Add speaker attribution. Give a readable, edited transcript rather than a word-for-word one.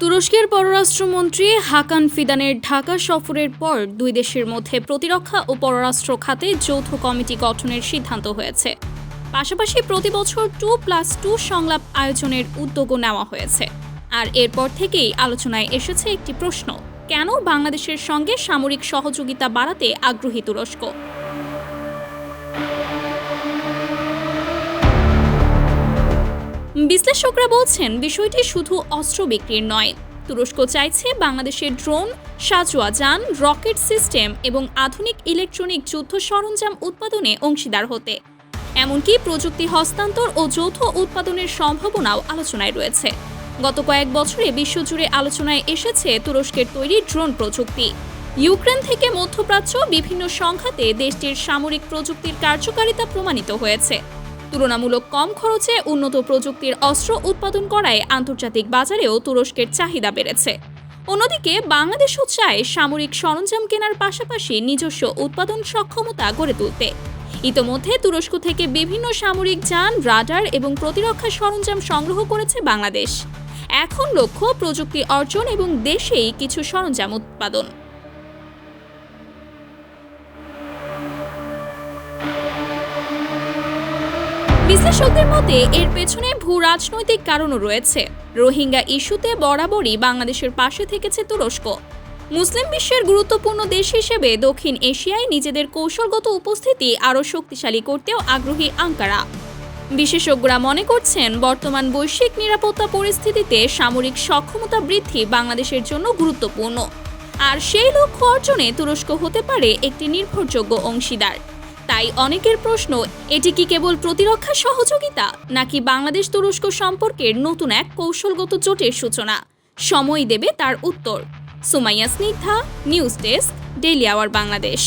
Speaker 1: তুরস্কের পররাষ্ট্রমন্ত্রী হাকান ফিদানের ঢাকা সফরের পর দুই দেশের মধ্যে প্রতিরক্ষা ও পররাষ্ট্র খাতে যৌথ কমিটি গঠনের সিদ্ধান্ত হয়েছে। পাশাপাশি প্রতিবছর 2+2 সংলাপ আয়োজনের উদ্যোগও নেওয়া হয়েছে। আর এরপর থেকেই আলোচনায় এসেছে একটি প্রশ্ন, কেন বাংলাদেশের সঙ্গে সামরিক সহযোগিতা বাড়াতে আগ্রহী তুরস্ক? বিশ্লেষকরা বলছেন বিষয়টি শুধু অস্ত্র বিক্রির নয়। তুরস্ক চাইছে বাংলাদেশের ড্রোন, সাঁজোয়া যান, রকেট সিস্টেম এবং আধুনিক ইলেকট্রনিক যুদ্ধ সরঞ্জাম উৎপাদনে অংশীদার হতে। এমনকি প্রযুক্তি হস্তান্তর ও যৌথ উৎপাদনের সম্ভাবনাও আলোচনায় রয়েছে। গত কয়েক বছরে বিশ্বজুড়ে আলোচনায় এসেছে তুরস্কের তৈরি ড্রোন প্রযুক্তি। ইউক্রেন থেকে মধ্যপ্রাচ্য বিভিন্ন সংঘাতে দেশটির সামরিক প্রযুক্তির কার্যকারিতা প্রমাণিত হয়েছে। তুলনামূলক কম খরচে উন্নত প্রযুক্তির অস্ত্র উৎপাদন করায় আন্তর্জাতিক বাজারেও তুরস্কের চাহিদা বেড়েছে। অন্যদিকে বাংলাদেশও চায় সামরিক সরঞ্জাম কেনার পাশাপাশি নিজস্ব উৎপাদন সক্ষমতা গড়ে তুলতে। ইতোমধ্যে তুরস্ক থেকে বিভিন্ন সামরিক যান, রাডার এবং প্রতিরক্ষা সরঞ্জাম সংগ্রহ করেছে বাংলাদেশ। এখন লক্ষ্য প্রযুক্তি অর্জন এবং দেশেই কিছু সরঞ্জাম উৎপাদন। বিশ্লেষকদের মতে এর পেছনে ভূ রাজনৈতিক কারণও রয়েছে। রোহিঙ্গা ইস্যুতে বরাবরই বাংলাদেশের পাশে থেকেছে তুরস্ক। মুসলিম বিশ্বের গুরুত্বপূর্ণ দেশ হিসেবে দক্ষিণ এশিয়ায় নিজেদের কৌশলগত উপস্থিতি আরও শক্তিশালী করতেও আগ্রহী আঙ্কারা। বিশেষজ্ঞরা মনে করছেন বর্তমান বৈশ্বিক নিরাপত্তা পরিস্থিতিতে সামরিক সক্ষমতা বৃদ্ধি বাংলাদেশের জন্য গুরুত্বপূর্ণ। আর সেই লক্ষ্য অর্জনে তুরস্ক হতে পারে একটি নির্ভরযোগ্য অংশীদার। তাই অনেকের প্রশ্ন, এটি কি কেবল প্রতিরক্ষা সহযোগিতা নাকি বাংলাদেশ তুরস্ক সম্পর্কের নতুন এক কৌশলগত জোটের সূচনা? সময় দেবে তার উত্তর। Sumaiya Snigdha, news desk, daily our Bangladesh.